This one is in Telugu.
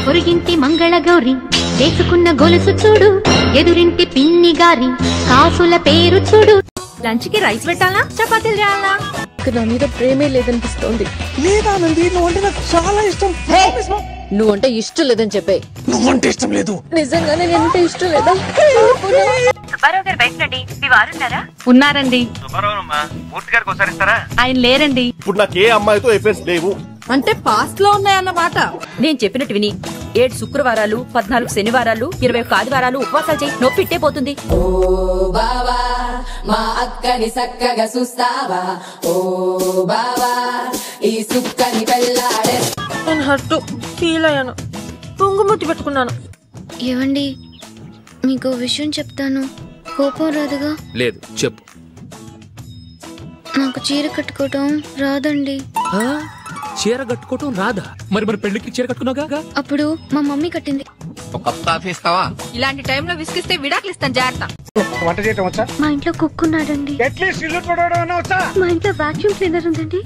పొరుగింటి మంగళ గౌరి వేసుకున్న గొలుసు చూడు, ఎదురింటి పిన్ని గారి కాసుల పేరు చూడు. లంచ్ కి రైస్ పెట్టాలా, చపాతీలు చేయాలా? నా మీద ప్రేమే లేదనిపిస్తోంది. లేదానంది, నువ్వంటే నాకు చాలా ఇష్టం. నువ్వంటే ఇష్టం లేదని చెప్పే. నువ్వంటే ఇష్టం లేదు. నిజంగానే నేనంటే ఇష్టం లేదా? సుబ్బారావు గారు బయట రండి, మీ వారున్నారా? ఉన్నారండి. ఆయన లేరండి. ఇప్పుడు నాకు ఏ అమ్మాయితో ఎఫెన్స్ లేవు. అంటే పాస్ట్ లో ఉన్నాయన్నమాట. నేను చెప్పినట్టు విని 7 శుక్రవారాలు, 14 శనివారాలు, 21 ఆదివారాలు ఉపవాసాలు చేయి, నొప్పి ఇట్టే పోతుంది. ఓ బావా మా అక్కని సక్కగా చూస్తావా, ఓ బావా ఈ సుక్కని పెళ్ళాడే. నేను హట్టు ఫీల్ అయ్యాను, పొంగుముట్టి పెట్టుకున్నాను. ఏవండి, మీకు విషయం చెప్తాను, కోపం రాదుగా? లేదు, చెప్పు. నాకు చీర కట్టుకోవటం రాదండి. చీర కట్టుకోవటం రాదా? మరి పెళ్లికి చీర కట్టుకున్నాగా? అప్పుడు మా మమ్మీ కట్టింది. ఇలాంటి టైంలో విసిగిస్తే విడాకులు ఇస్తాను, జాగ్రత్త. వంట చేయటం వచ్చా? మా ఇంట్లో కుక్ ఉన్నాడండి. అట్లీస్ట్ ఇల్లు తోడవడం వచ్చా? మా ఇంట్లో వాక్యూమ్ క్లీనర్ ఉందండి.